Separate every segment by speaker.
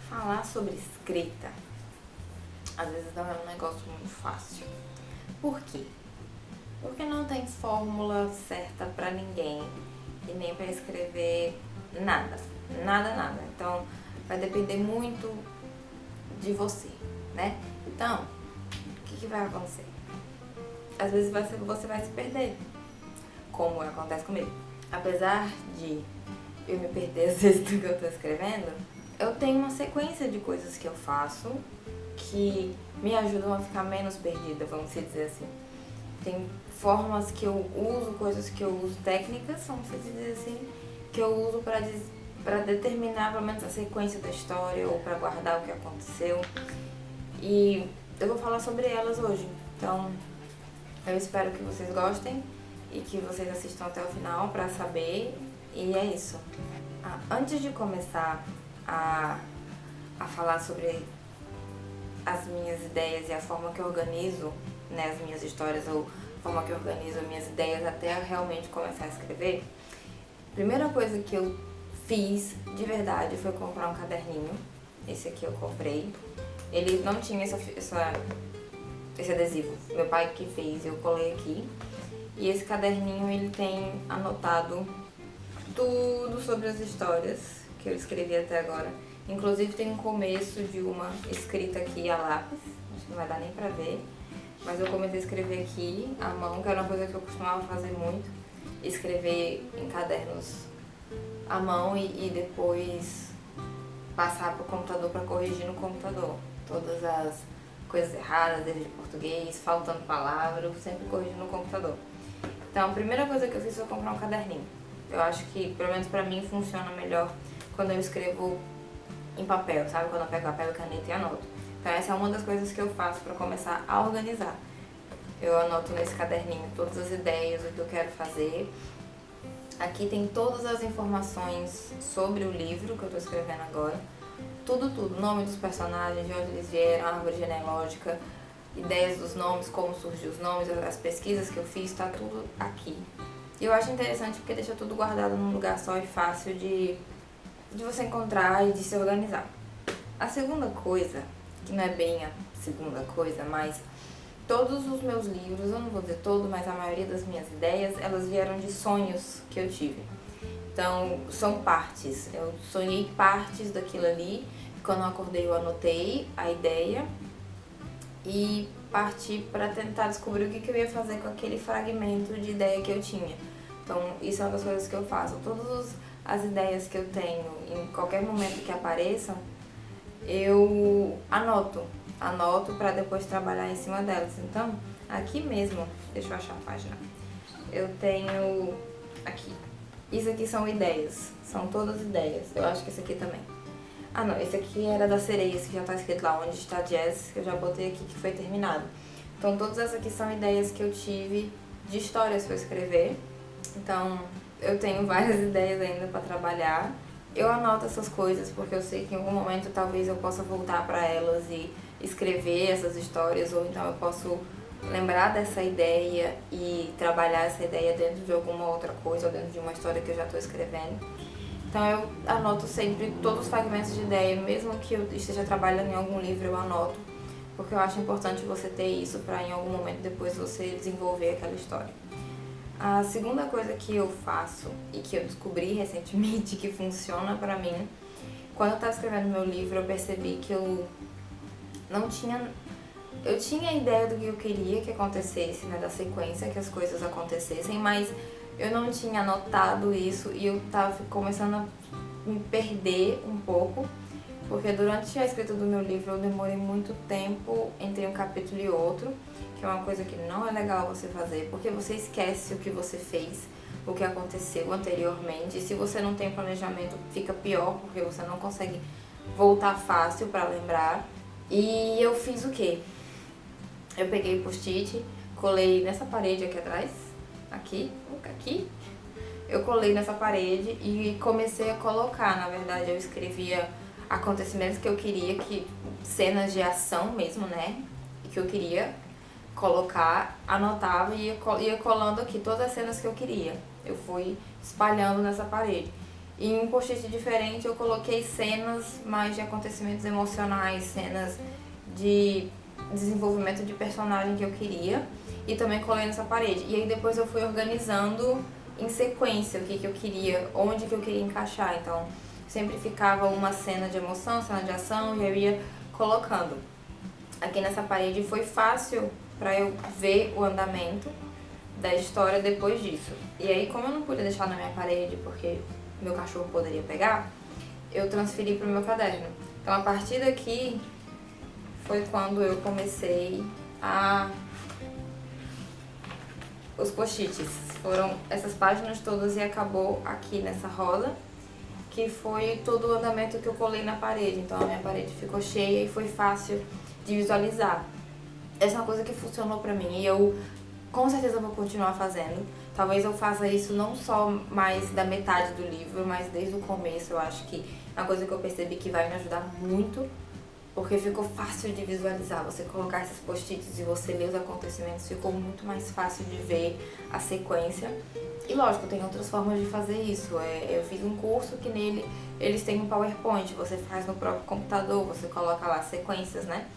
Speaker 1: Falar sobre escrita, às vezes não é um negócio muito fácil. Por quê? Porque não tem fórmula certa pra ninguém e nem pra escrever nada, nada. Então, vai depender muito de você, né? Então, o que vai acontecer? Às vezes você vai se perder, como acontece comigo. Apesar de eu me perder às vezes do que eu tô escrevendo, eu tenho uma sequência de coisas que eu faço que me ajudam a ficar menos perdida, vamos dizer assim. Tem formas que eu uso, coisas que eu uso, técnicas, vamos dizer assim, que eu uso para determinar pelo menos a sequência da história ou para guardar o que aconteceu. E eu vou falar sobre elas hoje. Então, eu espero que vocês gostem e que vocês assistam até o final para saber. E é isso. Antes de começar a falar sobre as minhas ideias e a forma que eu organizo, né, as minhas histórias ou a forma que eu organizo as minhas ideias até realmente começar a escrever, a primeira coisa que eu fiz de verdade foi comprar um caderninho. Esse aqui eu comprei. Ele não tinha esse adesivo. Meu pai que fez, eu colei aqui. E esse caderninho ele tem anotado tudo sobre as histórias que eu escrevi até agora. Inclusive tem um começo de uma escrita aqui a lápis, acho que não vai dar nem pra ver, mas eu comecei a escrever aqui à mão, que era uma coisa que eu costumava fazer muito, escrever em cadernos à mão e depois passar pro computador pra corrigir no computador. Todas as coisas erradas, erros de português, faltando palavra, eu sempre corrijo no computador. Então a primeira coisa que eu fiz foi comprar um caderninho. Eu acho que, pelo menos pra mim, funciona melhor quando eu escrevo em papel, sabe? Quando eu pego papel e caneta e anoto. Então essa é uma das coisas que eu faço pra começar a organizar. Eu anoto nesse caderninho todas as ideias, o que eu quero fazer. Aqui tem todas as informações sobre o livro que eu tô escrevendo agora. Tudo. Nome dos personagens, de onde eles vieram, árvore genealógica, ideias dos nomes, como surgiu os nomes, as pesquisas que eu fiz, tá tudo aqui. E eu acho interessante porque deixa tudo guardado num lugar só e fácil de você encontrar e de se organizar. A segunda coisa, que não é bem a segunda coisa, mas todos os meus livros, eu não vou dizer todo, mas a maioria das minhas ideias, elas vieram de sonhos que eu tive. Então, são partes. Eu sonhei partes daquilo ali. Quando eu acordei, eu anotei a ideia e parti para tentar descobrir o que eu ia fazer com aquele fragmento de ideia que eu tinha. Então, isso é uma das coisas que eu faço. Todas as ideias que eu tenho, em qualquer momento que apareçam, eu anoto para depois trabalhar em cima delas. Então, aqui mesmo, deixa eu achar a página, eu tenho aqui. Isso aqui são ideias, são todas ideias. Eu acho que esse aqui também. Ah não, esse aqui era da sereia, esse que já tá escrito lá, onde está Jess, que eu já botei aqui, que foi terminado. Então todas essas aqui são ideias que eu tive de histórias pra escrever. Então eu tenho várias ideias ainda pra trabalhar. Eu anoto essas coisas porque eu sei que em algum momento talvez eu possa voltar pra elas e escrever essas histórias, ou então eu posso lembrar dessa ideia e trabalhar essa ideia dentro de alguma outra coisa ou dentro de uma história que eu já estou escrevendo. Então eu anoto sempre todos os fragmentos de ideia, mesmo que eu esteja trabalhando em algum livro, eu anoto, porque eu acho importante você ter isso para em algum momento depois você desenvolver aquela história. A segunda coisa que eu faço e que eu descobri recentemente que funciona pra mim, quando eu estava escrevendo meu livro, eu percebi que eu tinha a ideia do que eu queria que acontecesse, né, da sequência, que as coisas acontecessem, mas eu não tinha anotado isso e eu tava começando a me perder um pouco, porque durante a escrita do meu livro eu demorei muito tempo entre um capítulo e outro, que é uma coisa que não é legal você fazer, porque você esquece o que você fez, o que aconteceu anteriormente, e se você não tem planejamento fica pior, porque você não consegue voltar fácil pra lembrar. E eu fiz o quê? Eu peguei o post-it, colei nessa parede aqui atrás, aqui, eu colei nessa parede e comecei a colocar, na verdade eu escrevia acontecimentos que eu queria, cenas de ação mesmo, né, que eu queria colocar, anotava e ia colando aqui todas as cenas que eu queria. Eu fui espalhando nessa parede. E em um post-it diferente eu coloquei cenas mais de acontecimentos emocionais, cenas de desenvolvimento de personagem que eu queria, e também colei nessa parede. E aí depois eu fui organizando em sequência o que eu queria, onde que eu queria encaixar. Então sempre ficava uma cena de emoção, cena de ação, e eu ia colocando. Aqui nessa parede foi fácil pra eu ver o andamento da história depois disso. E aí, como eu não pude deixar na minha parede porque meu cachorro poderia pegar, eu transferi pro meu caderno. Então a partir daqui foi quando eu comecei a... Os post-its foram essas páginas todas e acabou aqui nessa roda, que foi todo o andamento que eu colei na parede. Então a minha parede ficou cheia e foi fácil de visualizar. Essa é uma coisa que funcionou pra mim e eu com certeza vou continuar fazendo. Talvez eu faça isso não só mais da metade do livro, mas desde o começo. Eu acho que é uma coisa que eu percebi que vai me ajudar muito, porque ficou fácil de visualizar. Você colocar esses post-its e você ler os acontecimentos, ficou muito mais fácil de ver a sequência. E lógico, tem outras formas de fazer isso. Eu fiz um curso que nele eles têm um PowerPoint, você faz no próprio computador, você coloca lá sequências, né?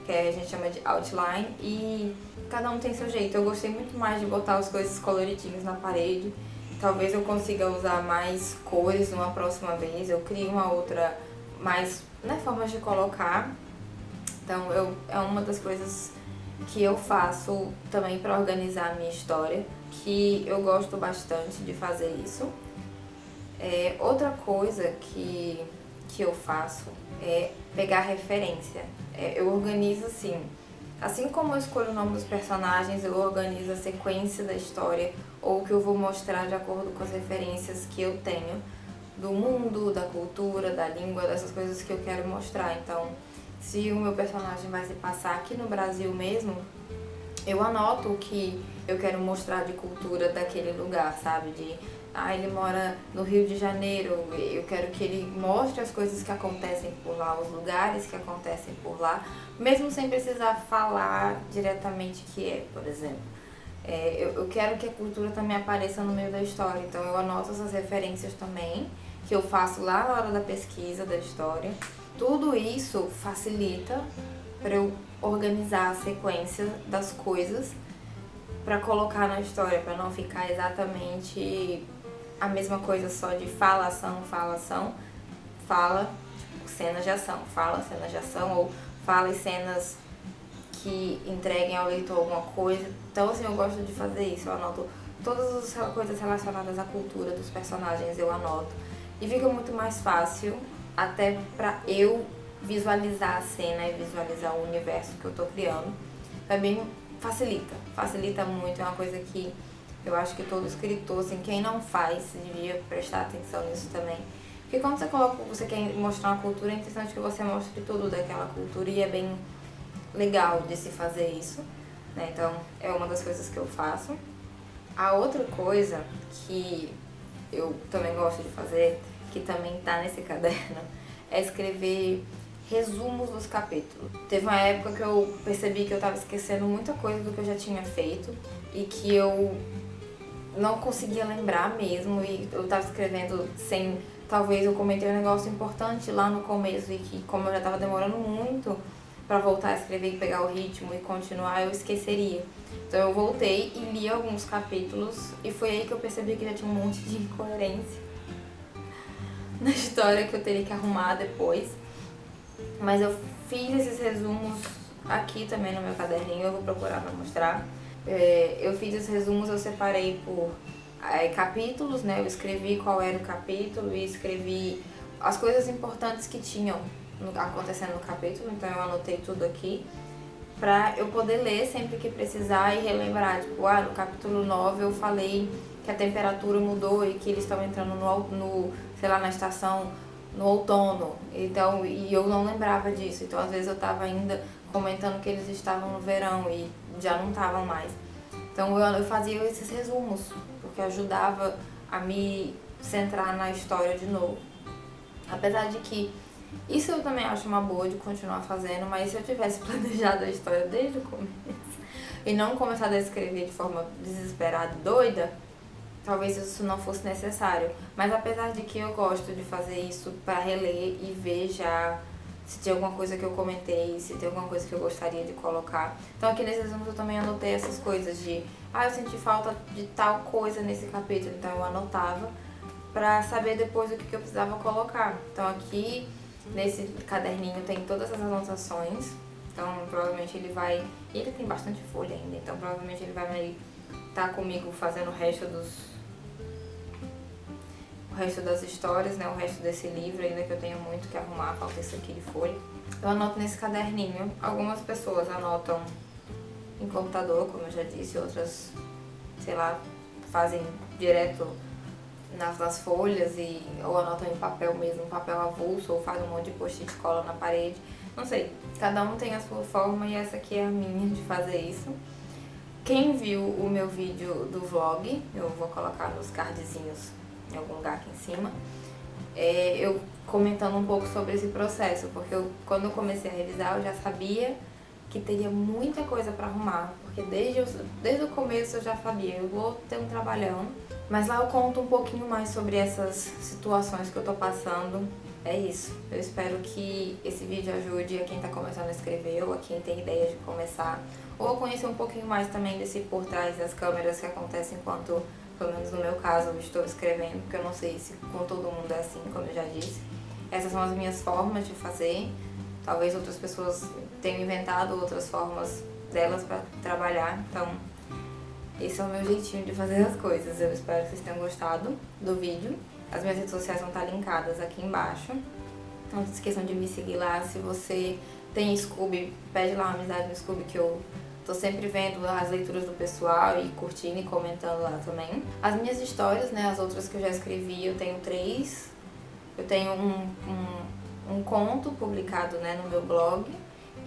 Speaker 1: Que a gente chama de outline, e cada um tem seu jeito. Eu gostei muito mais de botar as coisas coloridinhas na parede. Talvez eu consiga usar mais cores uma próxima vez. Eu crio uma outra mais, né, formas de colocar. Então é uma das coisas que eu faço também para organizar a minha história, que eu gosto bastante de fazer isso. Outra coisa que eu faço é pegar referência. Eu organizo assim como eu escolho o nome dos personagens, eu organizo a sequência da história ou o que eu vou mostrar de acordo com as referências que eu tenho do mundo, da cultura, da língua, dessas coisas que eu quero mostrar. Então, se o meu personagem vai se passar aqui no Brasil mesmo, eu anoto o que eu quero mostrar de cultura daquele lugar, sabe? Ele mora no Rio de Janeiro, eu quero que ele mostre as coisas que acontecem por lá, os lugares que acontecem por lá, mesmo sem precisar falar diretamente que por exemplo. Eu quero que a cultura também apareça no meio da história, então eu anoto essas referências também, que eu faço lá na hora da pesquisa da história. Tudo isso facilita para eu organizar a sequência das coisas para colocar na história, para não ficar exatamente a mesma coisa só de fala, ação, fala, tipo, cenas de ação, fala, cenas de ação, ou fala e cenas que entreguem ao leitor alguma coisa. Então, assim, eu gosto de fazer isso, eu anoto todas as coisas relacionadas à cultura dos personagens, eu anoto. E fica muito mais fácil, até pra eu visualizar a cena e visualizar o universo que eu tô criando. Também facilita muito, é uma coisa que eu acho que todo escritor, assim, quem não faz, devia prestar atenção nisso também. Porque quando você quer mostrar uma cultura, é interessante que você mostre tudo daquela cultura e é bem legal de se fazer isso, né? Então, é uma das coisas que eu faço. A outra coisa que eu também gosto de fazer, que também tá nesse caderno, é escrever resumos dos capítulos. Teve uma época que eu percebi que eu tava esquecendo muita coisa do que eu já tinha feito e que eu não conseguia lembrar mesmo, e eu tava escrevendo sem... Talvez eu comentei um negócio importante lá no começo e que, como eu já tava demorando muito pra voltar a escrever e pegar o ritmo e continuar, eu esqueceria. Então eu voltei e li alguns capítulos e foi aí que eu percebi que já tinha um monte de incoerência na história que eu teria que arrumar depois. Mas eu fiz esses resumos aqui também no meu caderninho, eu vou procurar pra mostrar. Eu fiz esses resumos, eu separei por capítulos, né? Eu escrevi qual era o capítulo e escrevi as coisas importantes que tinham acontecendo no capítulo, então eu anotei tudo aqui pra eu poder ler sempre que precisar e relembrar. Tipo, no capítulo 9 eu falei que a temperatura mudou e que eles estão entrando sei lá, na estação, no outono, então, e eu não lembrava disso, então às vezes eu tava ainda comentando que eles estavam no verão e já não estavam mais. Então eu fazia esses resumos, porque ajudava a me centrar na história de novo. Apesar de que isso eu também acho uma boa de continuar fazendo, mas se eu tivesse planejado a história desde o começo e não começado a escrever de forma desesperada e doida, talvez isso não fosse necessário. Mas apesar de que eu gosto de fazer isso para reler e ver já se tem alguma coisa que eu comentei, se tem alguma coisa que eu gostaria de colocar. Então aqui nesse exemplo eu também anotei essas coisas de eu senti falta de tal coisa nesse capítulo, então eu anotava pra saber depois o que eu precisava colocar. Então aqui nesse caderninho tem todas essas anotações, então provavelmente ele tem bastante folha ainda, então provavelmente ele vai estar comigo fazendo o resto das histórias, né, o resto desse livro, ainda que eu tenho muito que arrumar, falta isso aqui de folha. Eu anoto nesse caderninho. Algumas pessoas anotam em computador, como eu já disse, outras, sei lá, fazem direto nas folhas ou anotam em papel mesmo, papel avulso, ou fazem um monte de post-it e cola na parede. Não sei, cada um tem a sua forma e essa aqui é a minha de fazer isso. Quem viu o meu vídeo do vlog, eu vou colocar nos cardzinhos em algum lugar aqui em cima, eu comentando um pouco sobre esse processo, porque quando eu comecei a revisar eu já sabia que teria muita coisa para arrumar, porque desde o começo eu já sabia, eu vou ter um trabalhão, mas lá eu conto um pouquinho mais sobre essas situações que eu tô passando. É isso, eu espero que esse vídeo ajude a quem tá começando a escrever ou a quem tem ideia de começar, ou a conhecer um pouquinho mais também desse por trás das câmeras que acontece enquanto, pelo menos no meu caso, eu estou escrevendo, porque eu não sei se com todo mundo é assim, como eu já disse. Essas são as minhas formas de fazer. Talvez outras pessoas tenham inventado outras formas delas para trabalhar, então esse é o meu jeitinho de fazer as coisas. Eu espero que vocês tenham gostado do vídeo. As minhas redes sociais vão estar linkadas aqui embaixo. Não se esqueçam de me seguir lá. Se você tem Scoob, pede lá uma amizade no Scoob, que eu tô sempre vendo as leituras do pessoal e curtindo e comentando lá também. As minhas histórias, né, as outras que eu já escrevi, eu tenho 3. Eu tenho um conto publicado, né, no meu blog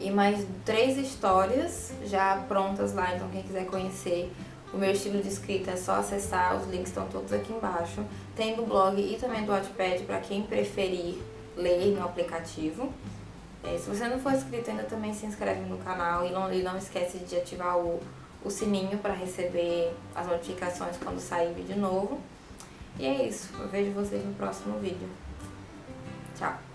Speaker 1: e mais 3 histórias já prontas lá, então quem quiser conhecer o meu estilo de escrita é só acessar, os links estão todos aqui embaixo. Tem do blog e também do Wattpad para quem preferir ler no aplicativo. Se você não for inscrito ainda, também se inscreve no canal e não esquece de ativar o sininho para receber as notificações quando sair vídeo novo. E é isso, eu vejo vocês no próximo vídeo. Tchau!